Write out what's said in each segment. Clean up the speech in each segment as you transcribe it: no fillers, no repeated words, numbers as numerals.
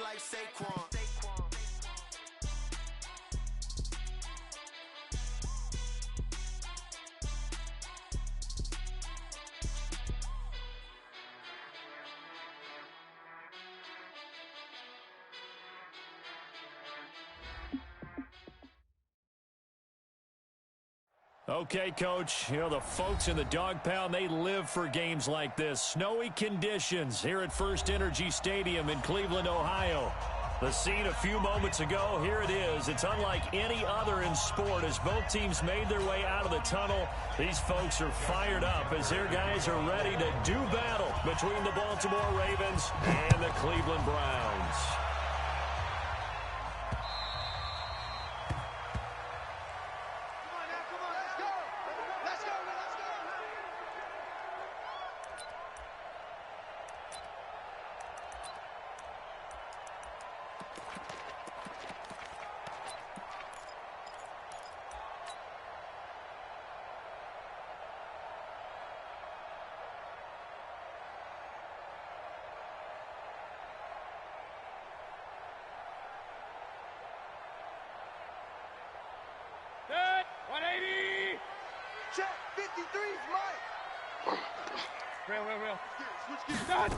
like Saquon. Okay, Coach, you know, the folks in the dog pound, they live for games like this. Snowy conditions here at First Energy Stadium in Cleveland, Ohio. The scene a few moments ago, here it is. It's unlike any other in sport as both teams made their way out of the tunnel. These folks are fired up as their guys are ready to do battle between the Baltimore Ravens and the Cleveland Browns. Set, 180. Check, 53's Mike. Real. Switch gears.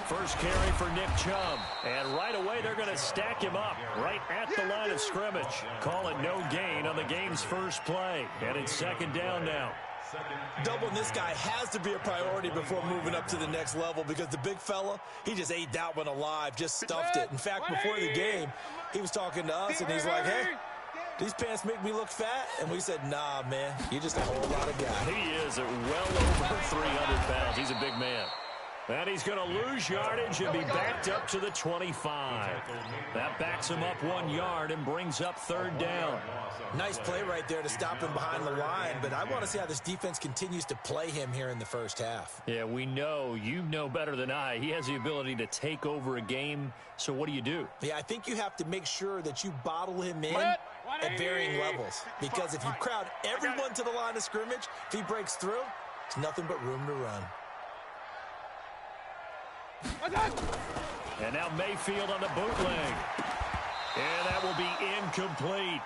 First carry for Nick Chubb. And right away, they're going to stack him up right at the line of scrimmage. Call it no gain on the game's first play. And it's second down now. Doubling this guy has to be a priority before moving up to the next level because the big fella, he just ate that one alive, just stuffed it. In fact, before the game, he was talking to us, and he's like, hey, these pants make me look fat. And we said, nah, man, you're just a whole lot of guy. He is at well over 300 pounds. He's a big man. And he's going to lose yardage and be backed up to the 25. That backs him up 1 yard and brings up third down. Nice play right there to stop him behind the line, but I want to see how this defense continues to play him here in the first half. Yeah, we know. You know better than I. He has the ability to take over a game, so what do? Yeah, I think you have to make sure that you bottle him in at varying levels, because if you crowd everyone to the line of scrimmage, if he breaks through, it's nothing but room to run. And now Mayfield on the bootleg. And that will be incomplete.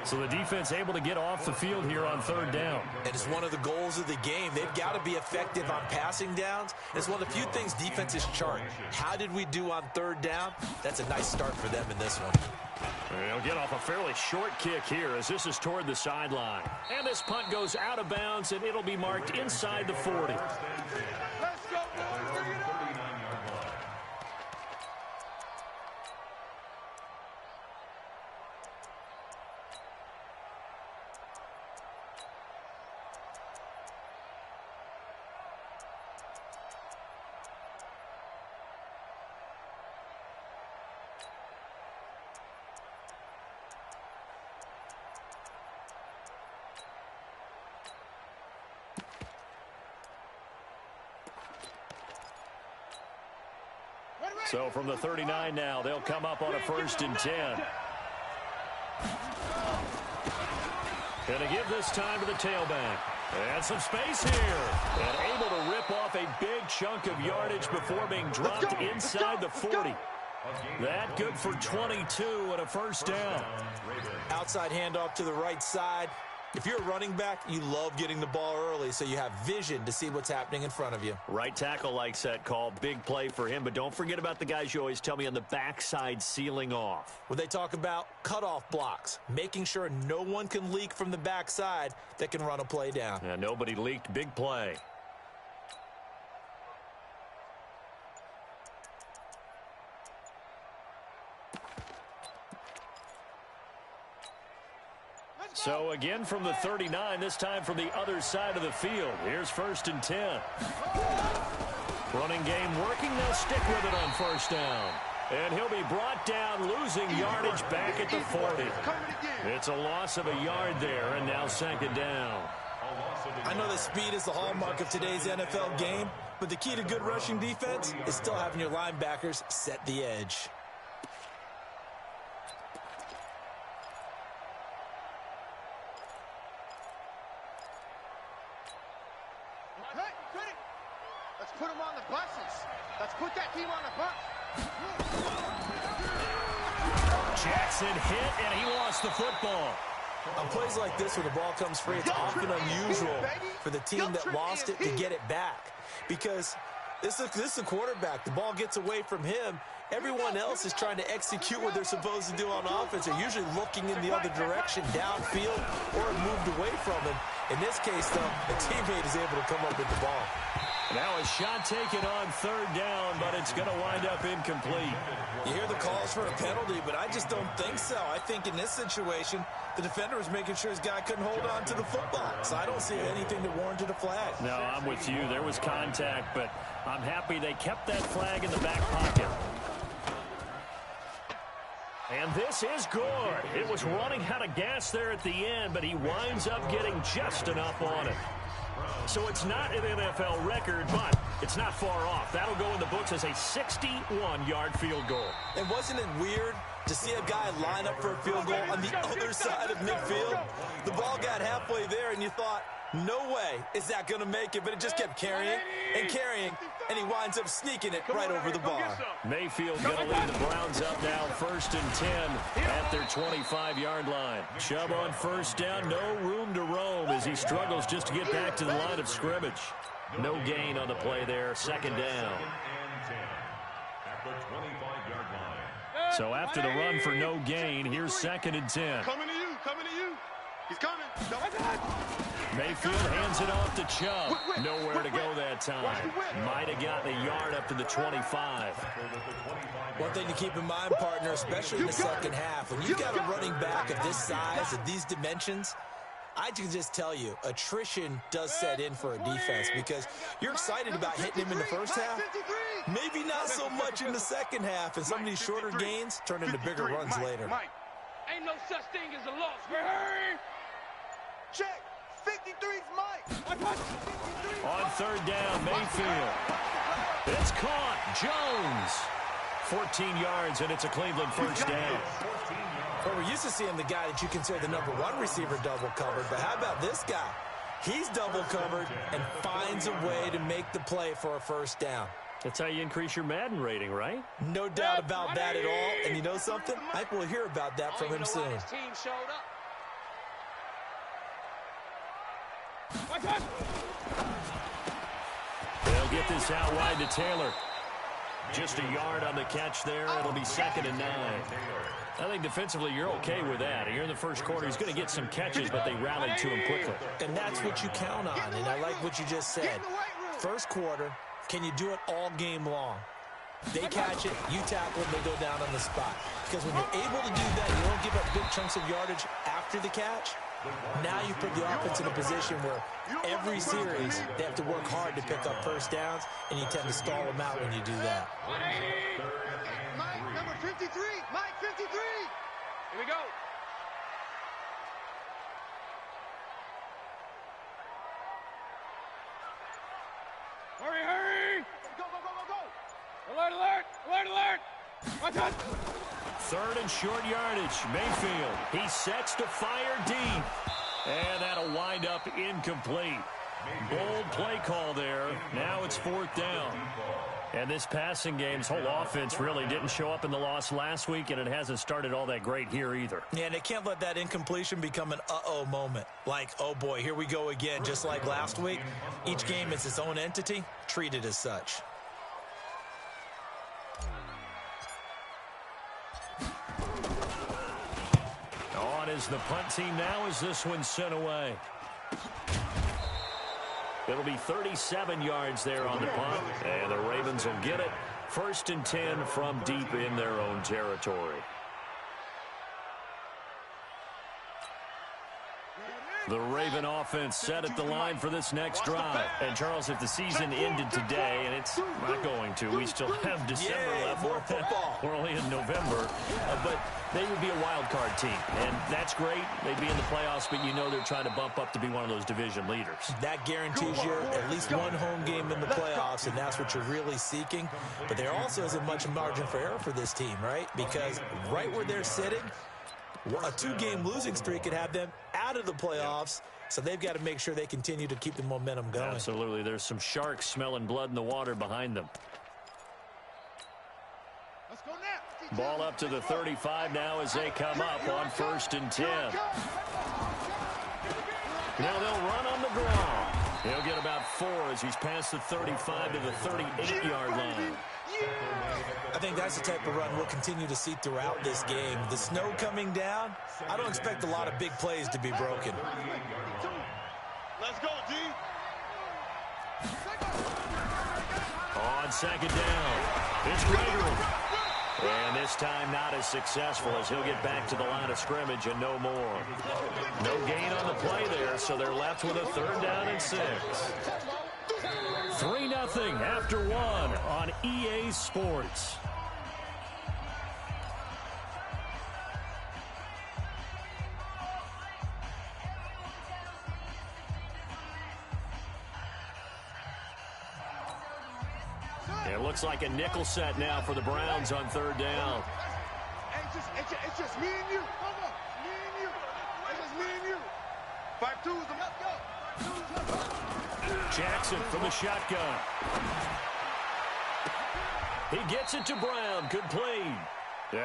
So the defense able to get off the field here on third down. And it's one of the goals of the game. They've got to be effective on passing downs. It's one of the few things defenses chart. How did we do on third down? That's a nice start for them in this one. They'll get off a fairly short kick here as this is toward the sideline. And this punt goes out of bounds, and it'll be marked inside the 40. Let's go, boys. Bring it on. So from the 39 now, they'll come up on a 1st and 10. Going to give this time to the tailback. And some space here. And able to rip off a big chunk of yardage before being dropped inside the 40. That good for 22 and a first down. Outside handoff to the right side. If you're a running back, you love getting the ball early so you have vision to see what's happening in front of you. Right tackle likes that call. Big play for him. But don't forget about the guys you always tell me on the backside sealing off. When they talk about cutoff blocks, making sure no one can leak from the backside that can run a play down. Yeah, nobody leaked. Big play. So again from the 39, this time from the other side of the field. Here's 1st and 10. Running game working. They'll stick with it on first down. And he'll be brought down, losing yardage back at the 40. It's a loss of a yard there, and now second down. I know that speed is the hallmark of today's NFL game, but the key to good rushing defense is still having your linebackers set the edge. Let's put them on the buses. Let's put that team on the bus. Innocent hit, and he lost the football. On plays like this, when the ball comes free, it's often unusual for the team that lost it to get it back. Because this is a quarterback. The ball gets away from him. Everyone else is trying to execute what they're supposed to do on offense. They're usually looking in the other direction, downfield, or moved away from him. In this case, though, a teammate is able to come up with the ball. Now a shot taken on third down, but it's going to wind up incomplete. You hear the calls for a penalty, but I just don't think so. I think in this situation, the defender was making sure his guy couldn't hold on to the football. So I don't see anything that warranted a flag. No, I'm with you. There was contact, but I'm happy they kept that flag in the back pocket. And this is good. It was running out of gas there at the end, but he winds up getting just enough on it. So it's not an NFL record, but it's not far off. That'll go in the books as a 61-yard field goal. And wasn't it weird to see a guy line up for a field goal on the other side of midfield? The ball got halfway there, and you thought, no way is that going to make it, but it just kept carrying and carrying, and he winds up sneaking it right over the bar. Mayfield going to lead the Browns up now, 1st and 10 at their 25-yard line. Chubb on first down, no room to roam as he struggles just to get back to the line of scrimmage. No gain on the play there, 2nd down. So after the run for no gain, here's 2nd and 10. Coming to you, coming to you. He's coming. Mayfield hands it off to Chubb. Nowhere to go that time. Might have gotten a yard up to the 25. One thing to keep in mind, partner, especially in the second half, when you've got a running back of this size, of these dimensions, I can just tell you, attrition does set in for a defense because you're excited about hitting him in the first half. Maybe not so much in the second half, and some of these shorter gains turn into bigger runs later. Ain't no such thing as a loss. Hurry! Check. 53's Mike. On 3rd down, Mayfield. It's caught. Jones. 14 yards, and it's a Cleveland first down. Well, we're used to seeing the guy that you consider the #1 receiver double covered, but how about this guy? He's double covered and finds a way to make the play for a first down. That's how you increase your Madden rating, right? No doubt about that at all. And you know something? I think we'll hear about that from him soon. They'll get this out wide to Taylor. Just a yard on the catch there. It'll be 2nd and 9. I think defensively you're okay with that. Here in the first quarter, he's going to get some catches, but they rallied to him quickly. And that's what you count on, and I like what you just said. First quarter, can you do it all game long? They catch it, you tackle them, they go down on the spot. Because when you're able to do that, you don't give up big chunks of yardage after the catch. Now you put the offense in a position where every series they have to work hard to pick up first downs, and you tend to stall them out when you do that. Mike, number 53. Mike, 53. Here we go. Hurry, hurry! Go, go, go, go, go. Alert, alert! Alert, alert! Watch out! 3rd and short yardage. Mayfield. He sets to fire deep. And that'll wind up incomplete. Bold play call there. Now it's 4th down. And this passing game's whole offense really didn't show up in the loss last week, and it hasn't started all that great here either. Yeah, and they can't let that incompletion become an uh-oh moment. Like, oh boy, here we go again, just like last week. Each game is its own entity, treated as such. On is the punt team now as this one's sent away. It'll be 37 yards there on the punt, and the Ravens will get it. 1st and 10 from deep in their own territory. The Raven offense set at the line for this next drive. And, Charles, if the season ended today, and it's not going to, we still have December left. More football. We're only in November. But they would be a wild card team, and that's great. They'd be in the playoffs, but you know they're trying to bump up to be one of those division leaders. That guarantees you at least one home game in the playoffs, and that's what you're really seeking. But there also isn't much margin for error for this team, right? Because right where they're sitting, a 2-game losing streak could have them out of the playoffs, so they've got to make sure they continue to keep the momentum going. Absolutely. There's some sharks smelling blood in the water behind them. Let's go now. Ball up to the 35 now as they come up on 1st and 10. Now they'll run on the draw. He'll get about 4 as he's past the 35 to the 38-yard line. I think that's the type of run we'll continue to see throughout this game. The snow coming down, I don't expect a lot of big plays to be broken. Let's go, D. On 2nd down, it's Gregory. And this time not as successful as he'll get back to the line of scrimmage and no more. No gain on the play there, so they're left with a 3rd down and 6. 3-0 after 1 on EA Sports. It looks like a nickel set now for the Browns on 3rd down. It's just me and you. Come on. Me and you. It's just me and you. 5-2 is the let's go. Jackson from the shotgun. He gets it to Brown. Good play.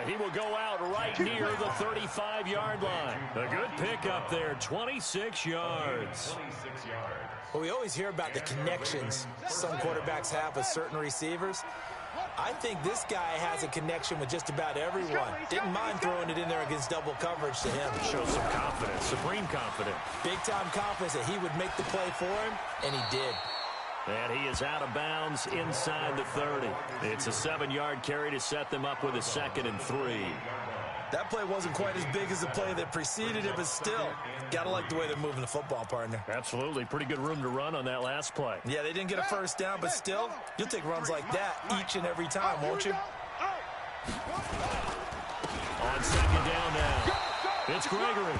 He will go out right near the 35-yard line. A good pickup there, 26 yards. Well, we always hear about the connections some quarterbacks have with certain receivers. I think this guy has a connection with just about everyone. Didn't mind throwing it in there against double coverage to him. Shows some confidence, supreme confidence. Big-time confidence that he would make the play for him, and he did. And he is out of bounds inside the 30. It's a 7-yard carry to set them up with a 2nd and 3. That play wasn't quite as big as the play that preceded it, but still, gotta like the way they're moving the football, partner. Absolutely. Pretty good room to run on that last play. Yeah, they didn't get a 1st down, but still, you'll take runs like that each and every time, won't you? On 2nd down now, it's Gregory.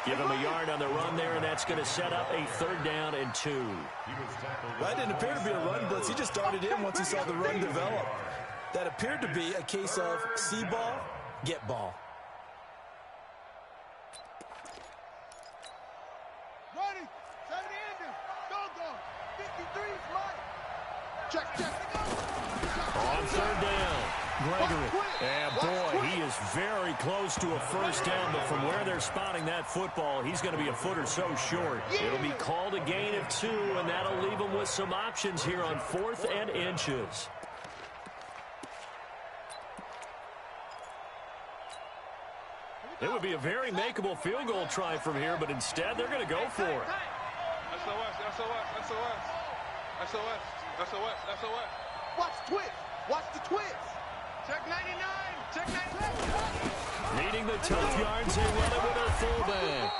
Give him a yard on the run there, and that's going to set up a 3rd down and 2. That didn't appear to be a run blitz. He just started in once he saw the run develop. That appeared to be a case of see ball, get ball. Ready. 70 Andrew. Go. 53 is mine. Check. On 3rd down, Gregory. And boy, he is very close to a 1st down, but from where they're spotting that football, he's going to be a foot or so short. It'll be called a gain of 2, and that'll leave him with some options here on 4th and inches. It would be a very makeable field goal try from here, but instead they're going to go for it. SOS. Watch twist. Watch the twist. Check 99. Check 99. Needing the tough yards, they run it with their fullback.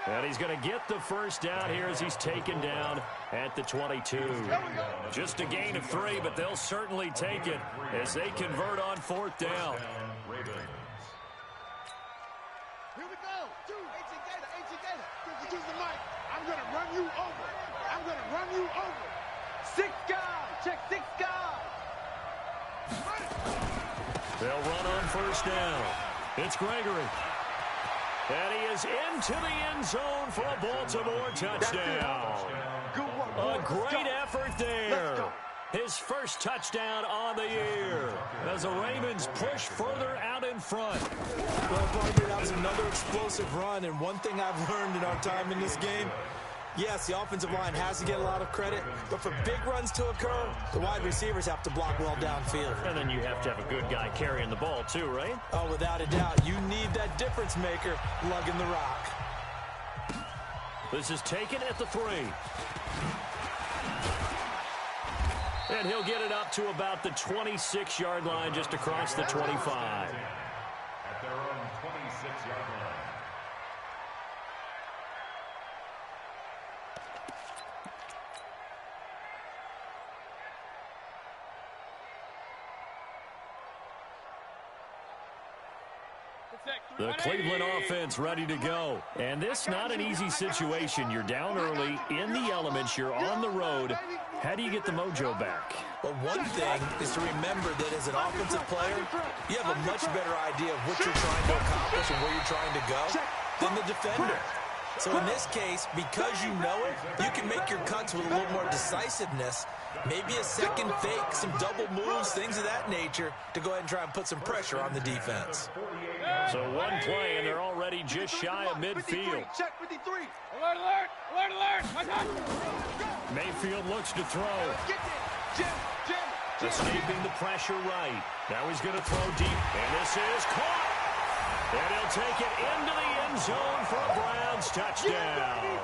And he's going to get the 1st down here as he's taken down at the 22. Just a gain of 3, but they'll certainly take it as they convert on 4th down. Here we go. 2. HG Gator. Use the mic. I'm going to run you over. 6 guys. Check 6 guys. They'll run on 1st down. It's Gregory. And he is into the end zone for a Baltimore touchdown. A great effort there. His 1st touchdown on the year as the Ravens push further out in front. Well, partner, that was another explosive run, and one thing I've learned in our time in this game, yes, the offensive line has to get a lot of credit, but for big runs to occur, the wide receivers have to block well downfield. And then you have to have a good guy carrying the ball too, right? Oh, without a doubt. You need that difference maker lugging the rock. This is taken at the 3. And he'll get it up to about the 26-yard line, just across the 25. At their own 26-yard line. The Cleveland offense ready to go. And this not an easy situation. You're down early, in the elements, you're on the road. How do you get the mojo back? Well, one thing is to remember that as an offensive player, you have a much better idea of what you're trying to accomplish and where you're trying to go than the defender. So in this case, because you know it, you can make your cuts with a little more decisiveness. Maybe a second fake, some double moves, things of that nature to go ahead and try and put some pressure on the defense. So one play, and they're already just shy of midfield. Check 53. Alert, alert, alert, alert. My God. Mayfield looks to throw. Get there. Jim. Escaping the pressure right. Now he's going to throw deep, and this is caught. And he'll take it into the end zone for a Browns touchdown.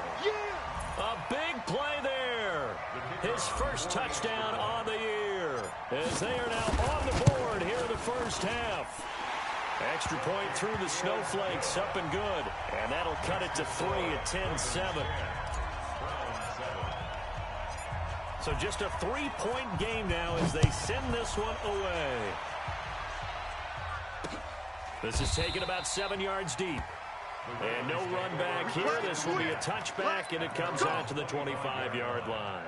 A big play there. His first touchdown on the year, as they are now on the board here in the first half. Extra point through the snowflakes, up and good. And that'll cut it to 3 at 10-7. So just a 3-point game now as they send this one away. This is taken about 7 yards deep. And no run back here. This will be a touchback, and it comes out to the 25-yard line.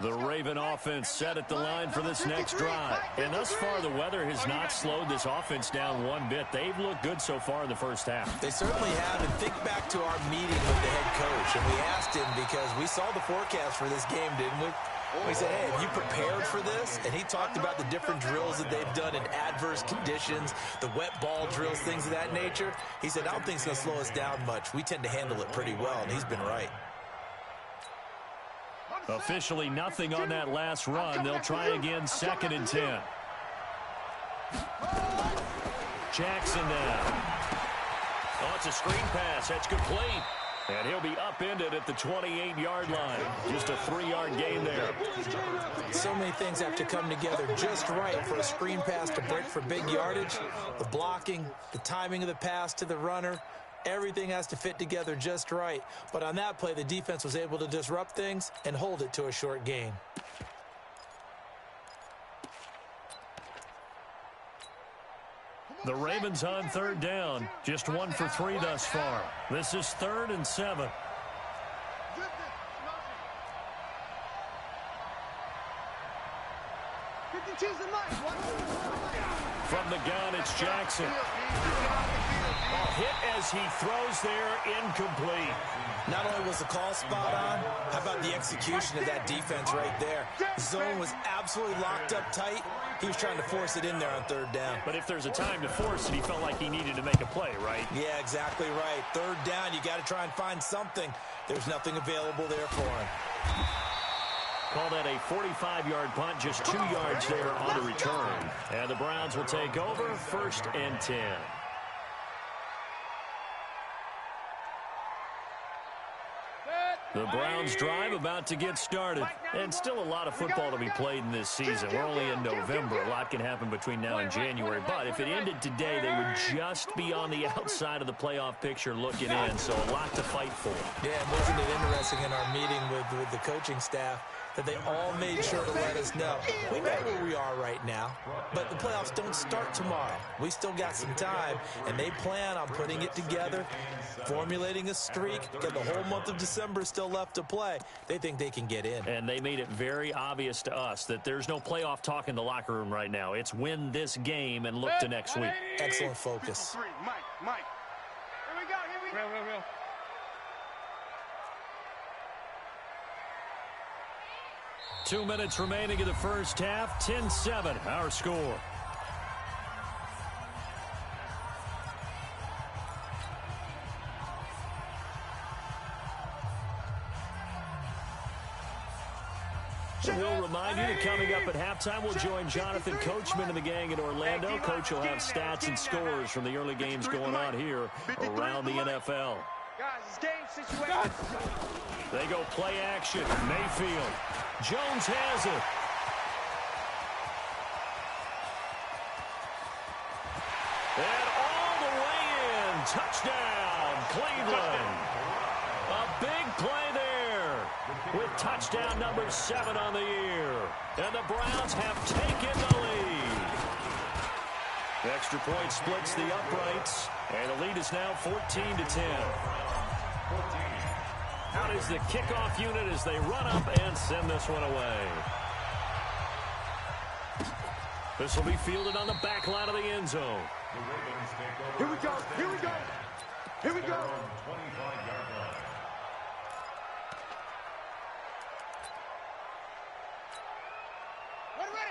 The Raven offense set at the line for this next drive. And thus far, the weather has not slowed this offense down one bit. They've looked good so far in the first half. They certainly have. And think back to our meeting with the head coach. And we asked him because we saw the forecast for this game, didn't we? We said, hey, have you prepared for this? And he talked about the different drills that they've done in adverse conditions, the wet ball drills, things of that nature. He said, I don't think it's going to slow us down much. We tend to handle it pretty well, and he's been right. Officially nothing on that last run. They'll try again, 2nd and 10. Jackson now. Oh, it's a screen pass. That's complete. And he'll be upended at the 28-yard line. Just a 3-yard gain there. So many things have to come together just right for a screen pass to break for big yardage. The blocking, the timing of the pass to the runner, everything has to fit together just right. But on that play, the defense was able to disrupt things and hold it to a short gain. The Ravens on 3rd down. Just 1 for 3 thus far. This is 3rd and 7. From the gun, it's Jackson. Hit as he throws there, incomplete. Not only was the call spot on, how about the execution of that defense right there? The zone was absolutely locked up tight. He was trying to force it in there on 3rd down. But if there's a time to force it, he felt like he needed to make a play, right? Yeah, exactly right. 3rd down, you got to try and find something. There's nothing available there for him. Call that a 45-yard punt, just 2 yards there on the return. And the Browns will take over, 1st and 10. The Browns drive about to get started. And still a lot of football to be played in this season. We're only in November. A lot can happen between now and January. But if it ended today, they would just be on the outside of the playoff picture looking in. So a lot to fight for. Yeah, and wasn't it interesting in our meeting with the coaching staff that they all made sure to let us know. We know where we are right now, but the playoffs don't start tomorrow. We still got some time, and they plan on putting it together, formulating a streak. Got the whole month of December still left to play. They think they can get in. And they made it very obvious to us that there's no playoff talk in the locker room right now. It's win this game and look to next week. Excellent focus. Mike. Here we go. Real. 2 minutes remaining in the first half. 10-7, our score. We'll remind you that coming up at halftime, we'll join Jonathan Coachman and the gang in Orlando. Coach will have stats and scores from the early games going on here around the NFL. Guys, it's game situation. They go play action. Mayfield. Jones has it. And all the way in. Touchdown, Cleveland. A big play there with touchdown number 7 on the year. And the Browns have taken the lead. The extra point splits the uprights. And the lead is now 14-10. Out is the kickoff unit as they run up and send this one away. This will be fielded on the back line of the end zone. The Ravens take over. Here we go. Here we go. Here we go. 25-yard line.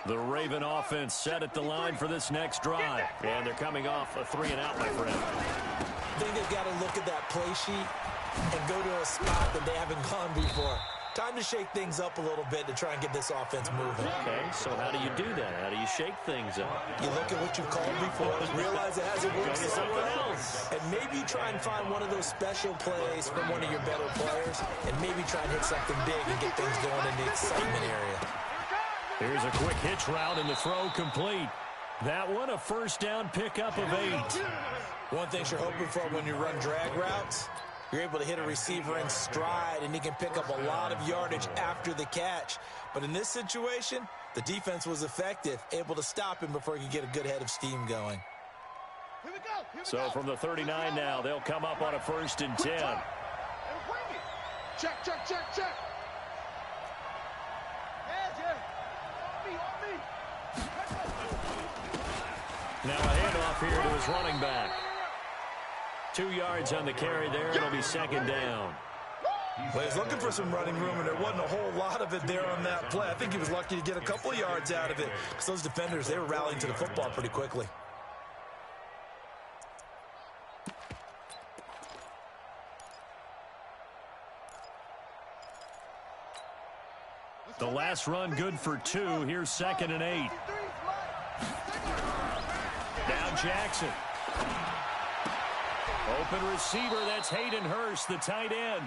The Raven offense set at the line for this next drive. And thee coming off a 3-and-out, my friend. I think they've got to look at that play sheet and go to a spot that they haven't gone before. Time to shake things up a little bit to try and get this offense moving. Okay, so how do you do that? How do you shake things up? You look at what you've called before, realize it hasn't worked somewhere else, and maybe try and find one of those special plays from one of your better players, and maybe try and hit something big and get things going in the excitement area. Here's a quick hitch route, and the throw complete. That one, a first down pickup of 8. One thing you're hoping for when you run drag routes, you're able to hit a receiver in stride, and he can pick up a lot of yardage after the catch. But in this situation, the defense was effective, able to stop him before he could get a good head of steam going. Here we go. Here we So go. from the 39 now, they'll come up on a 1st and 10. Check, check, check, check. Yeah. On me. Now a handoff here to his running back. 2 yards on the carry there. It'll be 2nd down. Well, he's looking for some running room, and there wasn't a whole lot of it there on that play. I think he was lucky to get a couple of yards out of it because those defenders, they were rallying to the football pretty quickly. The last run good for 2. Here's 2nd and 8. Down Jackson. Open receiver, that's Hayden Hurst, the tight end.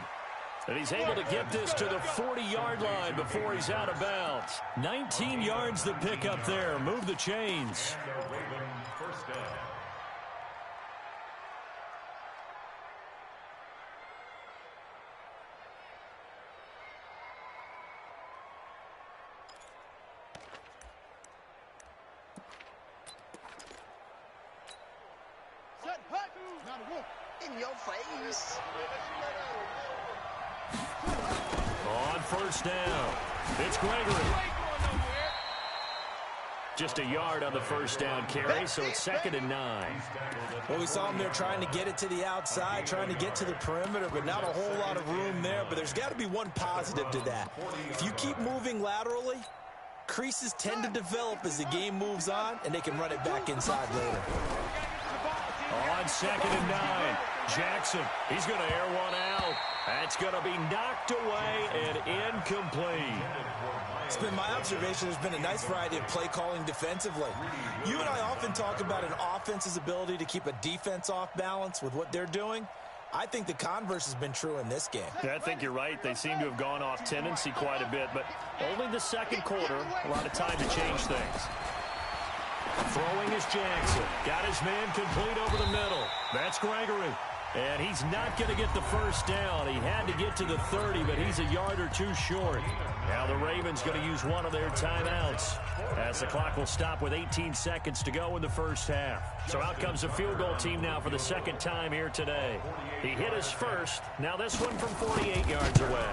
And he's able to get this to the 40-yard line before he's out of bounds. 19 yards the pick up there. Move the chains. And the Raven first down. Set, hut. Now the wolf. In your face. On 1st down, it's Gregory. Just a yard on the 1st down carry, so it's 2nd and 9. Well, we saw him there trying to get it to the outside, trying to get to the perimeter, but not a whole lot of room there. But there's got to be one positive to that. If you keep moving laterally, creases tend to develop as the game moves on, and they can run it back inside later. On 2nd and 9, Jackson, he's going to air one out. That's going to be knocked away and incomplete. It's been my observation there's been a nice variety of play calling defensively. You and I often talk about an offense's ability to keep a defense off balance with what they're doing. I think the converse has been true in this game. Yeah, I think you're right. They seem to have gone off tendency quite a bit, but only the 2nd quarter, a lot of time to change things. Throwing is Jackson. Got his man complete over the middle. That's Gregory. And he's not going to get the first down. He had to get to the 30, but he's a yard or 2 short. Now the Ravens going to use one of their timeouts as the clock will stop with 18 seconds to go in the first half. So out comes the field goal team now for the 2nd time here today. He hit his first. Now this one from 48 yards away.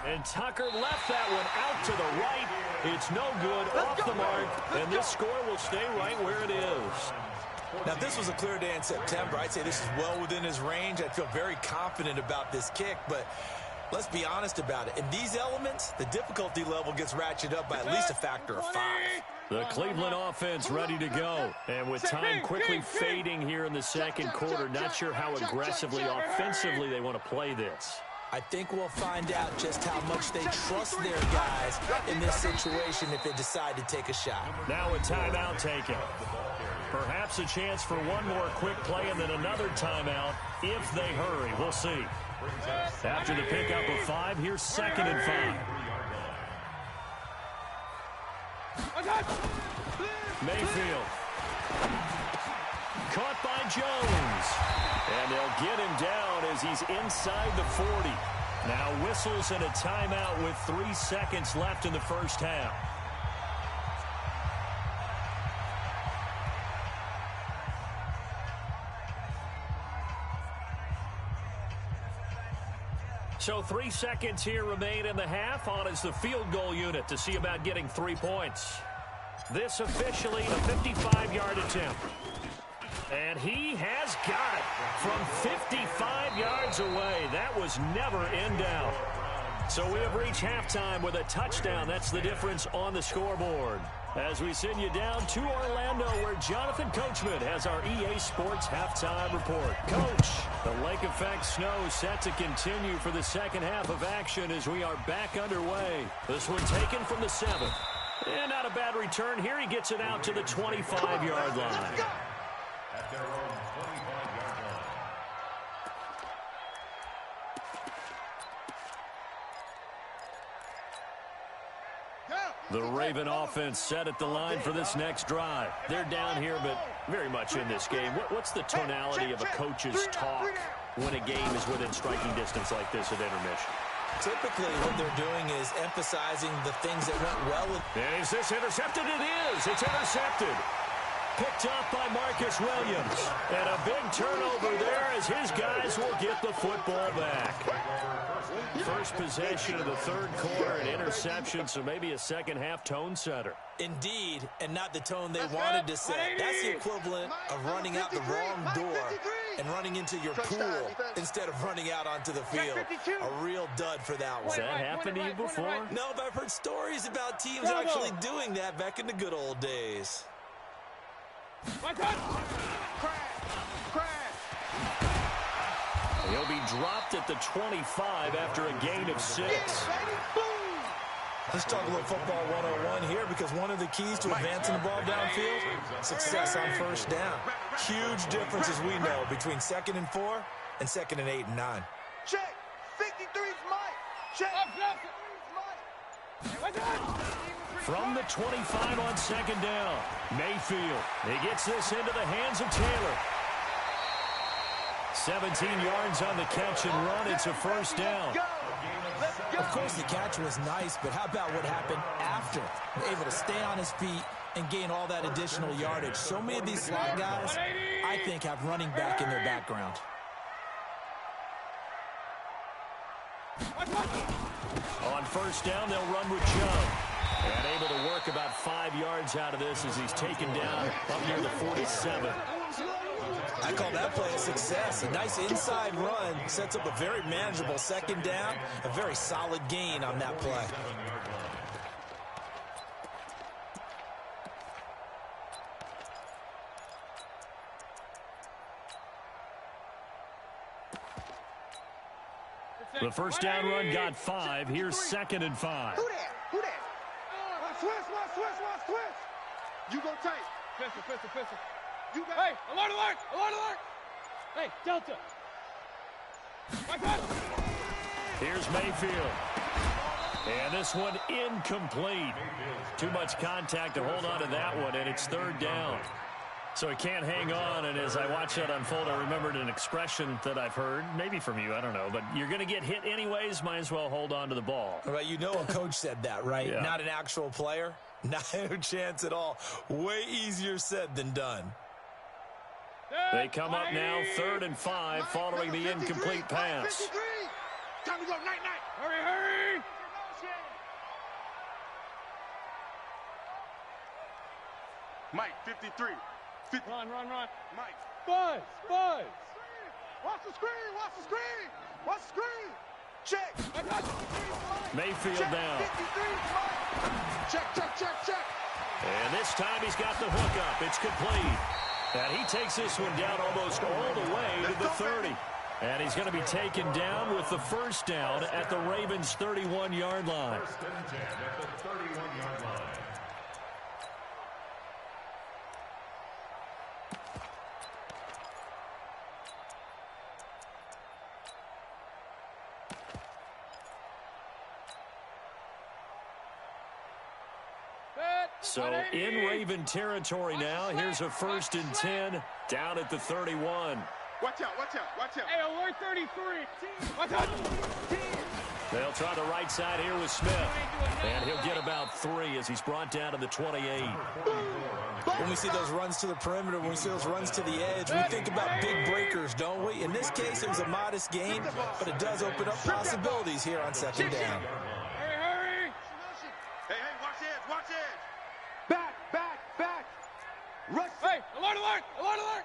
And Tucker left that one out to the right. It's no good, off the mark, and this score will stay right where it is. Now, if this was a clear day in September, I'd say this is well within his range. I'd feel very confident about this kick, but let's be honest about it. In these elements, the difficulty level gets ratcheted up by at least a factor of 5. The Cleveland offense ready to go. And with time quickly fading here in the 2nd quarter, not sure how aggressively, offensively they want to play this. I think we'll find out just how much they trust their guys in this situation if they decide to take a shot. Now a timeout taken. Perhaps a chance for one more quick play and then another timeout if they hurry. We'll see. After the pickup of 5, here's 2nd and 5. Mayfield. Caught by Jones. And they'll get him down as he's inside the 40. Now whistles and a timeout with 3 seconds left in the first half. So 3 seconds here remain in the half. On is the field goal unit to see about getting 3 points. This officially a 55-yard attempt. And he has got it from 55 yards away. That was never in doubt. So we have reached halftime with a touchdown. That's the difference on the scoreboard. As we send you down to Orlando, where Jonathan Coachman has our EA Sports halftime report. Coach, the lake effect snow set to continue for the second half of action as we are back underway. This one taken from the 7. And not a bad return here. He gets it out to the 25-yard line. At their own 25-yard line. The Raven offense set at the line for this next drive. They're down here, but very much in this game. What's the tonality of a coach's talk when a game is within striking distance like this at intermission? Typically, what they're doing is emphasizing the things that went well. And is this intercepted? It is. It's intercepted. Picked up by Marcus Williams. And a big turnover there as his guys will get the football back. First possession of the third quarter, an interception, so maybe a second-half tone setter. Indeed, and not the tone they wanted to set. That's the equivalent of running out the wrong door and running into your pool instead of running out onto the field. A real dud for that one. Has that happened to you before? No, but I've heard stories about teams actually doing that back in the good old days. He'll be dropped at the 25 after a gain of 6. Let's talk a little football 101 here, because one of the keys to advancing the ball downfield, success on first down. Huge difference, as we know, between 2nd and 4 and 2nd and 8 and 9. Check. 53's Mike. Check. From the 25 on 2nd down, Mayfield. He gets this into the hands of Taylor. 17 yards on the catch and run. It's a first down. Of course, the catch was nice, but how about what happened after? Able to stay on his feet and gain all that additional yardage. So many of these slot guys, I think, have running back in their background. On first down, they'll run with Chubb. And able to work about 5 yards out of this as he's taken down up near the 47. I call that play a success. A nice inside run sets up a very manageable 2nd down. A very solid gain on that play. The first down run got 5. Here's 2nd and 5. Who that? Who that? Watch switch. You go tight. Pistol. You got Hey, alert! Hey, Delta. Here's Mayfield. And this one incomplete. Too much contact to hold on to that one, and it's 3rd down. So he can't hang on, and as I watch that unfold, I remembered an expression that I've heard, maybe from you, I don't know, but you're going to get hit anyways, might as well hold on to the ball. Right, you know a coach said that, right? Yeah. Not an actual player. Not a chance at all. Way easier said than done. They come up now, 3rd and 5, following the incomplete pass. 53. Time to go, night. Hurry! Mike, 53. Run. Mike. Buzz! Watch the screen. Check. Mayfield Check. down. 53's Mike. Check. And this time he's got the hook up. It's complete. And he takes this one down almost all the way to the 30. And he's going to be taken down with the first down at the Ravens' 31-yard line. 1st and 10 at the 31-yard line. So in Raven territory now, here's a 1st and 10 down at the 31. Watch out. Hey, alert 33. Watch out. They'll try the right side here with Smith. And he'll get about 3 as he's brought down to the 28. When we see those runs to the perimeter, when we see those runs to the edge, we think about big breakers, don't we? In this case, it was a modest gain, but it does open up possibilities here on 2nd down. Hurry! Hey, watch edge. alert! Alert, alert!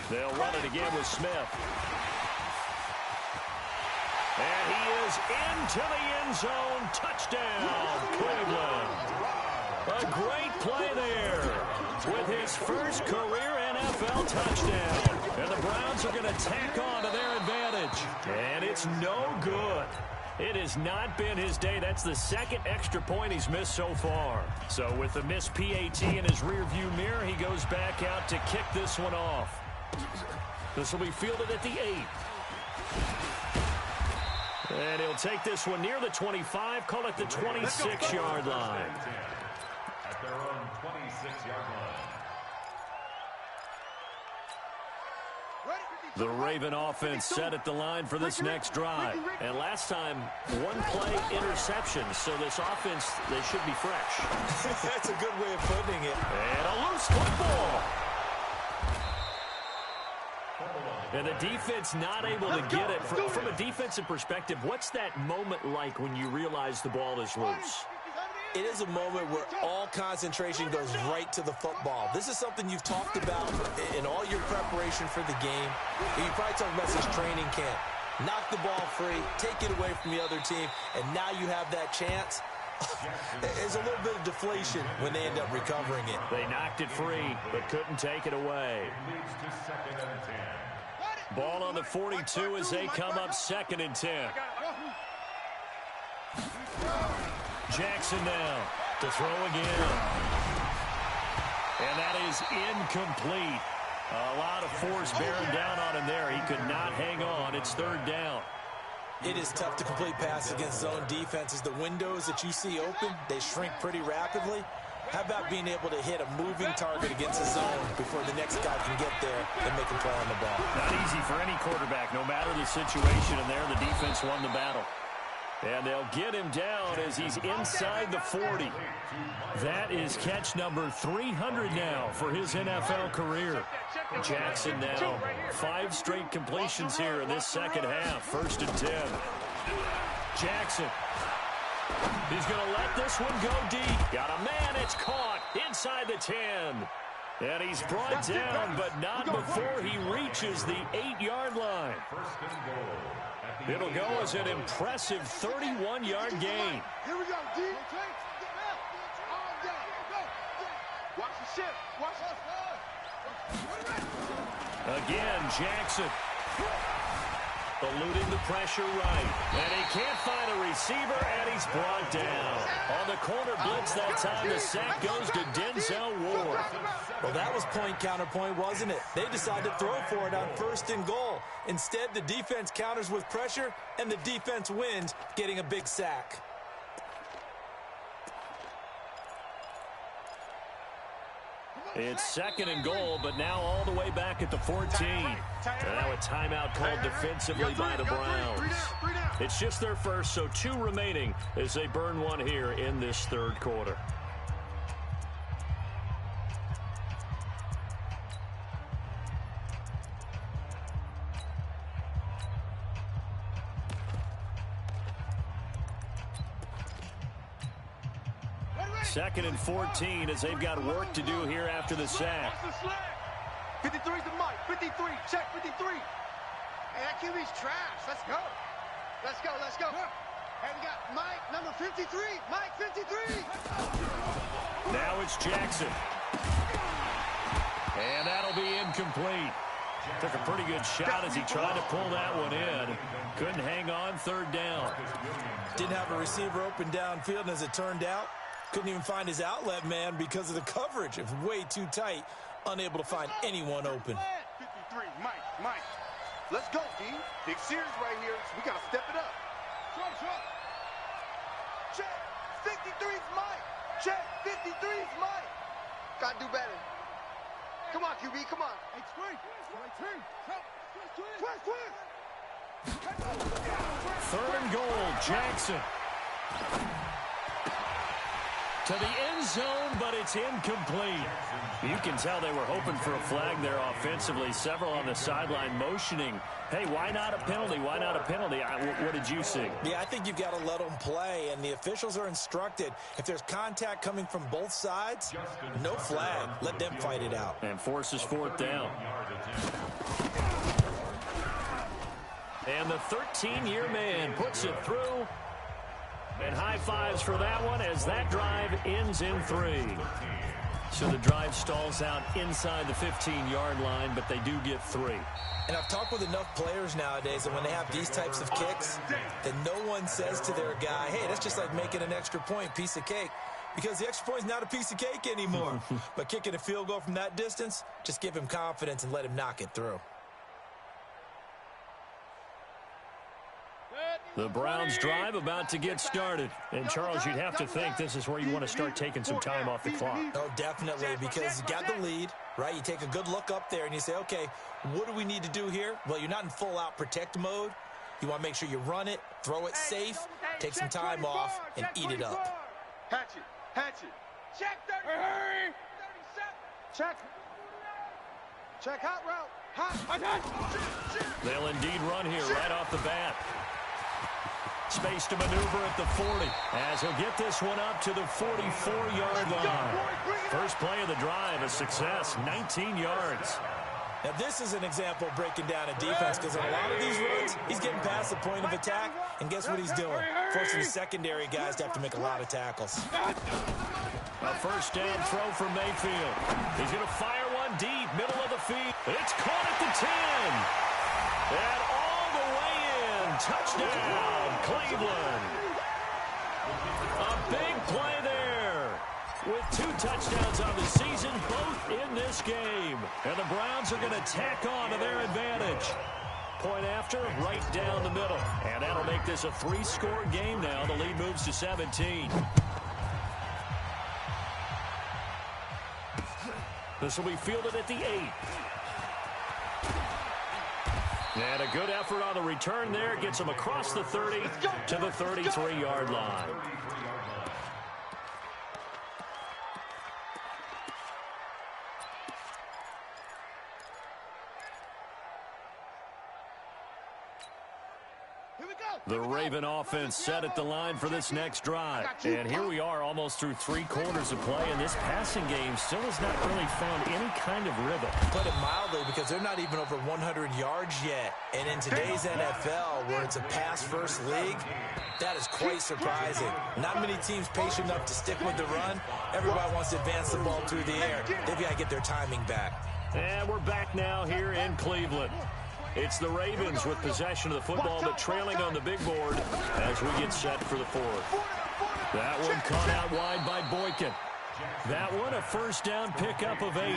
They'll run it again with Smith. And he is into the end zone. Touchdown, Cleveland. A great play there with his first career NFL touchdown. And the Browns are going to tack on to their advantage. And it's no good. It has not been his day. That's the second extra point he's missed so far. So with the missed PAT in his rearview mirror, he goes back out to kick this one off. This will be fielded at the 8. And he'll take this one near the 25, call it the 26-yard line. At their own 26-yard line. The Raven offense set at the line for this next drive. And last time, one play interception. So this offense, they should be fresh. That's a good way of putting it. And a loose football. And the defense not able to get it. From a defensive perspective, what's that moment like when you realize the ball is loose? It is a moment where all concentration goes right to the football. This is something you've talked about in all your preparation for the game. You probably talked about this training camp. Knock the ball free, take it away from the other team, and now you have that chance. There's a little bit of deflation when they end up recovering it. They knocked it free, but couldn't take it away. It leads to 2nd and 10. Ball on the 42 as they come up 2nd and 10. Jackson now to throw again. And that is incomplete. A lot of force bearing down on him there. He could not hang on. It's 3rd down. It is tough to complete passes against zone defenses. The windows that you see open, they shrink pretty rapidly. How about being able to hit a moving target against a zone before the next guy can get there and make a play on the ball? Not easy for any quarterback, no matter the situation. And there, the defense won the battle. And they'll get him down as he's inside the 40. That is catch number 300 now for his NFL career. Jackson now 5 straight completions here in this second half. 1st and 10. Jackson. He's going to let this one go deep. Got a man. It's caught inside the 10. And he's brought down, but not before he reaches the 8-yard line. It'll go as an impressive 31-yard gain. Here we go, D. Watch the ship. Watch the Again, Jackson. Eluding the pressure right. And he can't find a receiver, and he's brought down. On the corner blitz that time, the sack goes to Denzel Ward. Well, that was point counterpoint, wasn't it? They decided to throw for it on 1st and goal. Instead, the defense counters with pressure, and the defense wins, getting a big sack. It's 2nd and goal, but now all the way back at the 14. And now a timeout called defensively by the Browns. It's just their first, so 2 remaining as they burn one here in this 3rd quarter. Second and 14 as they've got work to do here after the sack. 53's the mic. 53. Check 53. Hey, that QB's trash. Let's go. Let's go. Let's go. Hey, we got Mike, number 53. Mike, 53. Now it's Jackson. And that'll be incomplete. Took a pretty good shot as he tried to pull that one in. Couldn't hang on. 3rd down. Didn't have a receiver open downfield, and as it turned out, couldn't even find his outlet man because of the coverage. It was way too tight. Unable to find anyone open. 53, Mike. Let's go, D. Big series right here. So we got to step it up. Check. 53's Mike. Check. 53's Mike. Got to do better. Come on, QB. Come on. Hey, twist. 3rd and goal, Jackson. to the end zone, but it's incomplete. You can tell they were hoping for a flag there offensively. Several on the sideline motioning, hey, why not a penalty? Why not a penalty? What did you see? Yeah, I think you've got to let them play, and the officials are instructed. If there's contact coming from both sides, no flag. Let them fight it out. And forces fourth down. And the 13-year man puts it through. And high fives for that one as that drive ends in 3. So the drive stalls out inside the 15-yard line, but they do get 3. And I've talked with enough players nowadays, and when they have these types of kicks, then no one says to their guy, hey, that's just like making an extra point, piece of cake. Because the extra point is not a piece of cake anymore. But kicking a field goal from that distance, just give him confidence and let him knock it through. The Browns drive about to get started. And, Charles, you'd have to think this is where you want to start taking some time off the clock. Oh, definitely, because you got the lead, right? You take a good look up there and you say, okay, what do we need to do here? Well, you're not in full-out protect mode. You want to make sure you run it, throw it safe, take some time off, and eat it up. Hatch it. Check 30. Hurry! 37. Check hot route. Hot. They'll indeed run here right off the bat. Space to maneuver at the 40 as he'll get this one up to the 44-yard line. First play of the drive, a success, 19 yards. Now, this is an example of breaking down a defense because in a lot of these runs, he's getting past the point of attack, and guess what he's doing? Forcing the secondary guys to have to make a lot of tackles. A first down throw for Mayfield. He's going to fire one deep, middle of the field. It's caught at the 10. And all the way in. Touchdown, Cleveland. A big play there. With 2 touchdowns on the season, both in this game. And the Browns are going to tack on to their advantage. Point after, right down the middle. And that'll make this a 3-score game now. The lead moves to 17. This will be fielded at the 8. And a good effort on the return there. Gets him across the 30 to the 33-yard line. The Raven offense set at the line for this next drive. And here we are almost through 3 quarters of play, and this passing game still has not really found any kind of rhythm. Put it mildly, because they're not even over 100 yards yet. And in today's NFL, where it's a pass-first league, that is quite surprising. Not many teams patient enough to stick with the run. Everybody wants to advance the ball through the air. They've got to get their timing back. And we're back now here in Cleveland. It's the Ravens with possession of the football, but trailing on the big board as we get set for the 4th. That one caught out wide by Boykin. That one a first down pickup of 8.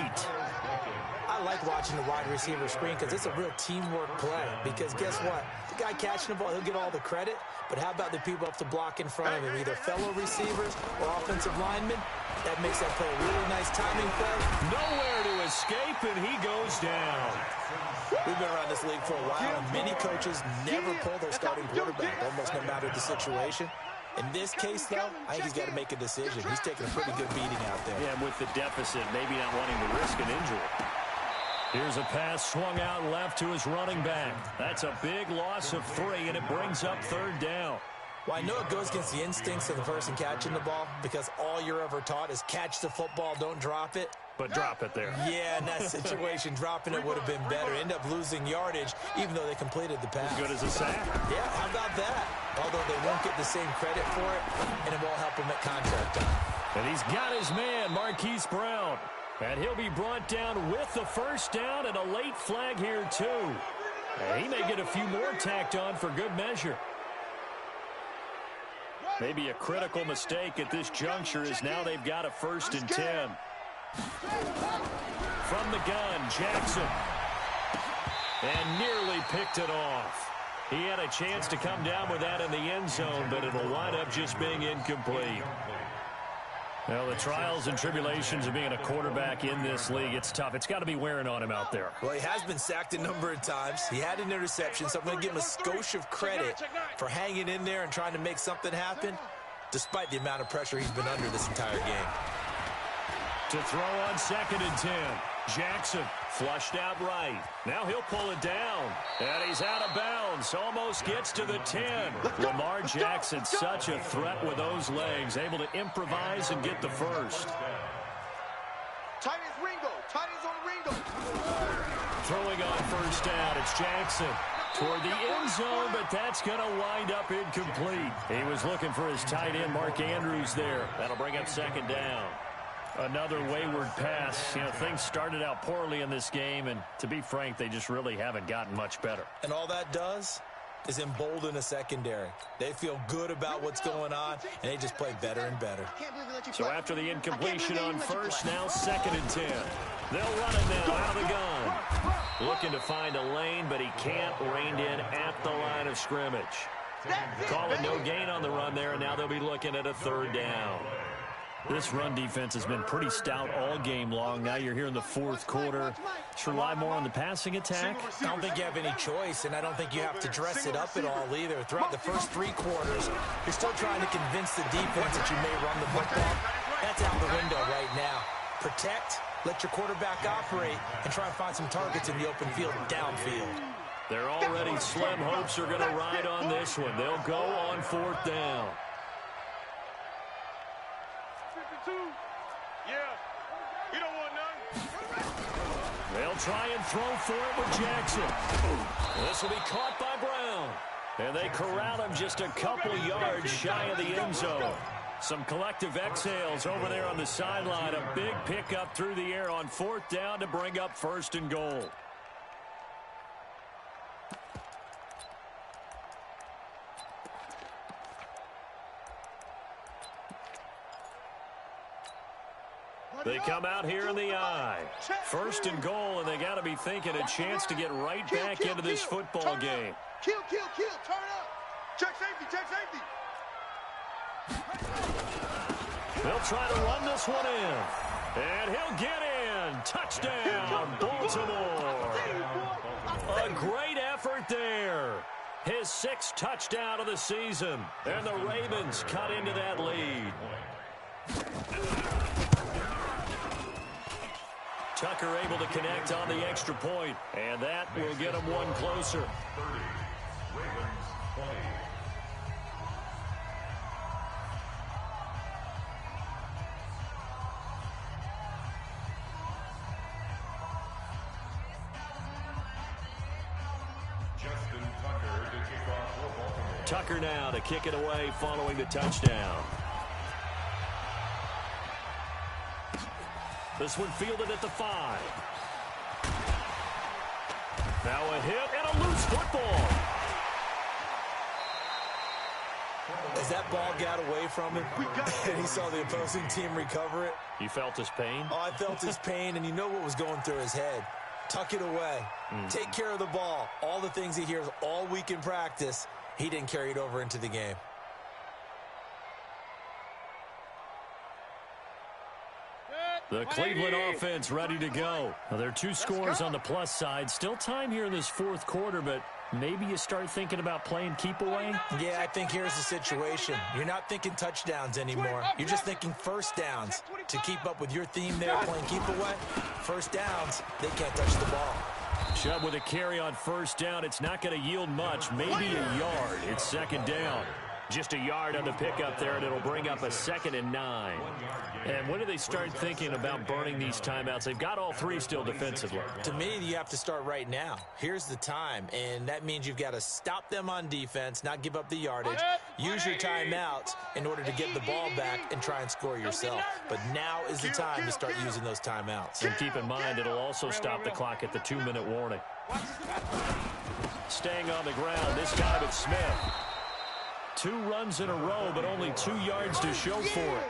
I like watching the wide receiver screen because it's a real teamwork play. Because guess what? The guy catching the ball, he'll get all the credit. But how about the people up to block in front of him, either fellow receivers or offensive linemen? That makes that play a really nice timing play. Nowhere to escape, and he goes down. We've been around this league for a while, and many coaches never pull their starting quarterback, almost no matter the situation. In this case, though, I think he's got to make a decision. He's taking a pretty good beating out there. Yeah, with the deficit, maybe not wanting to risk an injury. Here's a pass swung out left to his running back. That's a big loss of 3, and it brings up 3rd down. Well, I know it goes against the instincts of the person catching the ball because all you're ever taught is catch the football, don't drop it. But drop it there. Yeah, in that situation, dropping it would have been better. End up losing yardage, even though they completed the pass. As good as a sack. Yeah, how about that? Although they won't get the same credit for it, and it won't help him at contract time. And he's got his man, Marquise Brown. And he'll be brought down with the first down and a late flag here, too. And he may get a few more tacked on for good measure. Maybe a critical mistake at this juncture is now they've got a 1st and 10. From the gun, Jackson. And nearly picked it off. He had a chance to come down with that in the end zone, but it'll wind up just being incomplete. Well, the trials and tribulations of being a quarterback in this league, it's tough. It's got to be wearing on him out there. Well, he has been sacked a number of times. He had an interception, so I'm going to give him a skosh of credit for hanging in there and trying to make something happen. despite the amount of pressure he's been under this entire game. To throw on 2nd and 10. Jackson flushed out right. Now he'll pull it down. And he's out of bounds. Almost gets to the 10. Lamar Jackson, such a threat with those legs. Able to improvise and get the first. Tight as Ringo. Tight as on Ringo. Throwing on 1st down. It's Jackson. Toward the end zone, but that's going to wind up incomplete. He was looking for his tight end, Mark Andrews, there. That'll bring up 2nd down. Another wayward pass. You know, things started out poorly in this game, and to be frank, they just really haven't gotten much better. And all that does is embolden a secondary. They feel good about what's going on, and they just play better and better. So after the incompletion on 1st, now 2nd and 10. They'll run it now out of the gun. Looking to find a lane, but he can't. Reined in at the line of scrimmage. Call it no gain on the run there, and now they'll be looking at a 3rd down. This run defense has been pretty stout all game long. Now you're here in the 4th quarter. Should rely more on the passing attack. I don't think you have any choice, and I don't think you have to dress it up at all either. Throughout the first 3 quarters, you're still trying to convince the defense that you may run the football. That's out the window right now. Protect, let your quarterback operate, and try and find some targets in the open field downfield. They're already slim hopes are going to ride on this one. They'll go on 4th down. They'll try and throw for it with Jackson. This will be caught by Brown. And they corral him just a couple yards shy of the end zone. Some collective exhales over there on the sideline. A big pickup through the air on 4th down to bring up 1st and goal. They come out here in the I. 1st and goal, and they got to be thinking a chance to get right back into this football game. Kill. Turn up. Check safety. They'll try to run this one in. And he'll get in. Touchdown, Baltimore. A great effort there. His 6th touchdown of the season. And the Ravens cut into that lead. Tucker able to connect on the extra point, and that will get him one closer. 30, Ravens 20. Justin Tucker to kick off for Baltimore. Tucker now to kick it away following the touchdown. This one fielded at the 5. Now a hit and a loose football. As that ball got away from him, and he saw the opposing team recover it. You felt his pain? Oh, I felt his pain, and you know what was going through his head. Tuck it away. Take care of the ball. All the things he hears all week in practice, he didn't carry it over into the game. The Cleveland offense ready to go. Well, there are 2 scores on the plus side. Still time here in this 4th quarter, but maybe you start thinking about playing keep away? Yeah, I think here's the situation. You're not thinking touchdowns anymore. You're just thinking 1st downs. To keep up with your theme there, playing keep away, 1st downs, they can't touch the ball. Chubb with a carry on 1st down. It's not going to yield much, maybe a yard. It's 2nd down. Just a yard on the pickup there, and it'll bring up a 2nd and 9. And when do they start thinking about burning these timeouts? They've got all 3 still defensively. To me, you have to start right now. Here's the time, and that means you've got to stop them on defense, not give up the yardage, use your timeouts in order to get the ball back and try and score yourself. But now is the time to start using those timeouts. And keep in mind, it'll also stop the clock at the 2-minute warning. Staying on the ground, this time it's Smith. 2 runs in a row, but only 2 yards to show for it.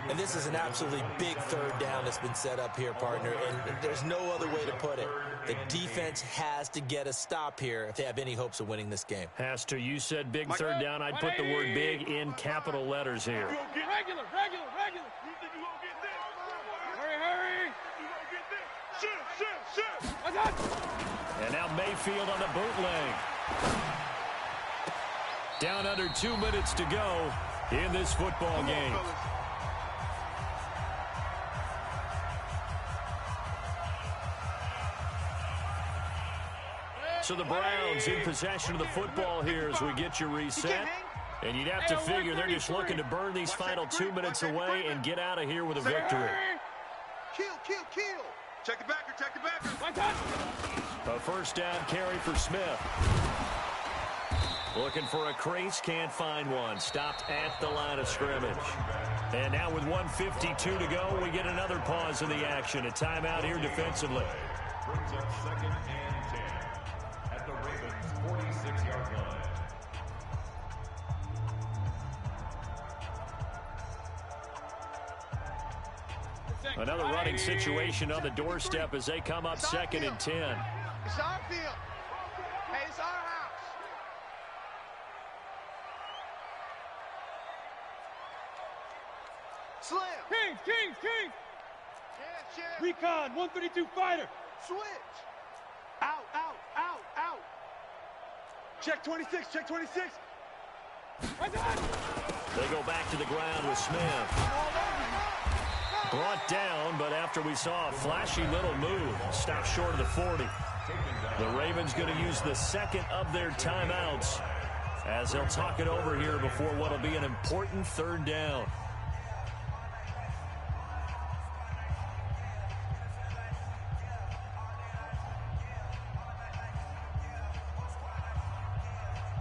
And this is an absolutely big 3rd down that's been set up here, partner, and there's no other way to put it. The defense has to get a stop here if they have any hopes of winning this game. Has to. You said big 3rd down. I'd put the word big in capital letters here. Regular. You think you gonna get this? Hurry. You gonna get this? Shoot. And now Mayfield on the bootleg. Down under 2 minutes to go. in this football game. So the Browns in possession of the football here as we get you reset. And you'd have to figure they're just looking to burn these final 2 minutes away and get out of here with a victory. Kill. Check the backer. A first down carry for Smith. Looking for a crease, can't find one. Stopped at the line of scrimmage. And now with 1:52 to go, we get another pause in the action. A timeout here defensively. Brings up 2nd and 10 at the Ravens' 46-yard line. Another running situation on the doorstep as they come up 2nd and 10. It's our field. Hey, it's our house. Slim. Kings. Yeah. Recon, 132 fighter. Switch. Out. Check 26. They go back to the ground with Smith. Brought down, but after we saw a flashy little move, stopped short of the 40. The Ravens going to use the second of their timeouts as they'll talk it over here before what will be an important 3rd down.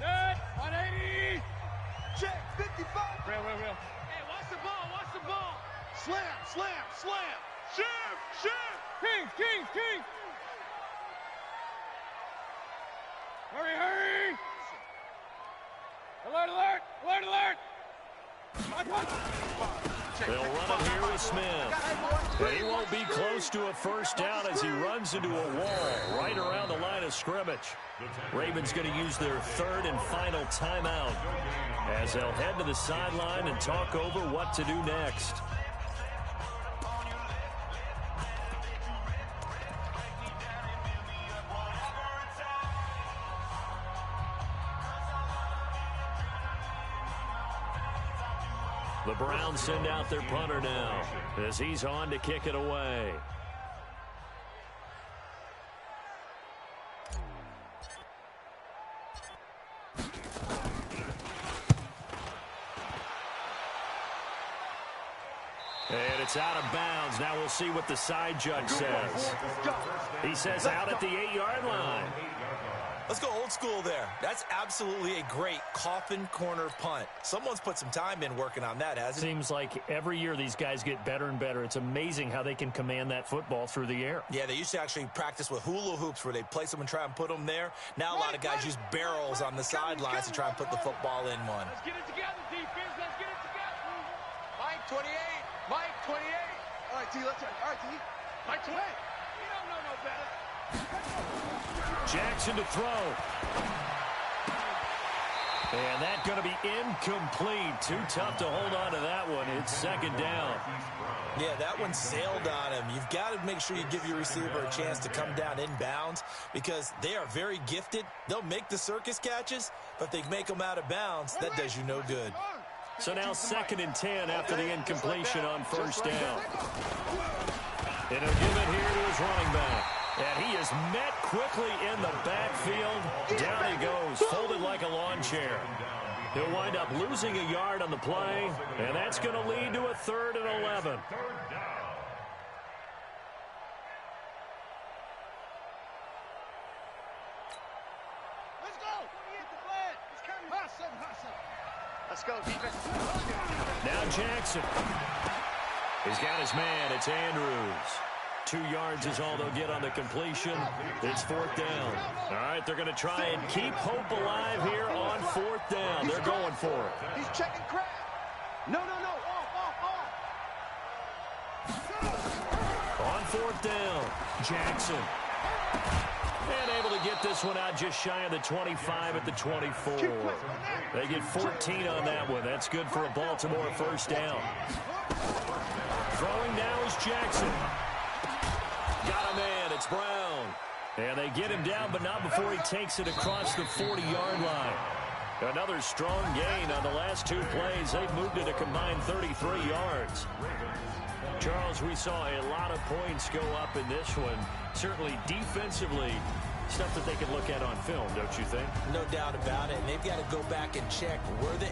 Dead, 180. Check 55. Real. Hey, watch the ball. Slam. Shift. Kings. Hurry. Alert. They'll run it here with Smith. And he won't be close to a first down as he runs into a wall right around the line of scrimmage. Ravens going to use their 3rd and final timeout as they'll head to the sideline and talk over what to do next. The Browns send out their punter now as he's on to kick it away. And it's out of bounds. Now we'll see what the side judge says. He says out at the 8-yard line. Let's go old school there. That's absolutely a great coffin corner punt. Someone's put some time in working on that, hasn't it? Seems like every year these guys get better and better. It's amazing how they can command that football through the air. Yeah, they used to actually practice with hula hoops where they place them and try and put them there. Now a lot of guys use barrels on the sidelines to try and put the football in one. Let's get it together, defense. Let's get it together. Mike 28. All right, T. Mike 28. You don't know no better. Jackson to throw. And that's going to be incomplete. Too tough to hold on to that one. It's 2nd down. Yeah, that one sailed on him. You've got to make sure you give your receiver a chance to come down inbounds because they are very gifted. They'll make the circus catches, but they make them out of bounds. That does you no good. So now 2nd and 10 after the incompletion on 1st down. And he'll give it here to his running back. And he is met quickly in the backfield. Down he goes, folded like a lawn chair. He'll wind up losing a yard on the play, and that's going to lead to a 3rd and 11. Let's go. Let's go, defense. Now Jackson. He's got his man. It's Andrews. 2 yards is all they'll get on the completion. It's 4th down. All right, they're going to try and keep hope alive here on 4th down. They're going for it. He's checking crap. No. Off. On 4th down, Jackson. And able to get this one out just shy of the 25 at the 24. They get 14 on that one. That's good for a Baltimore 1st down. Throwing now is Jackson. Got a man. It's Brown. And they get him down, but not before he takes it across the 40-yard line. Another strong gain on the last 2 plays. They've moved it a combined 33 yards. Charles, we saw a lot of points go up in this one. Certainly defensively, stuff that they can look at on film, don't you think? No doubt about it. And they've got to go back and check where they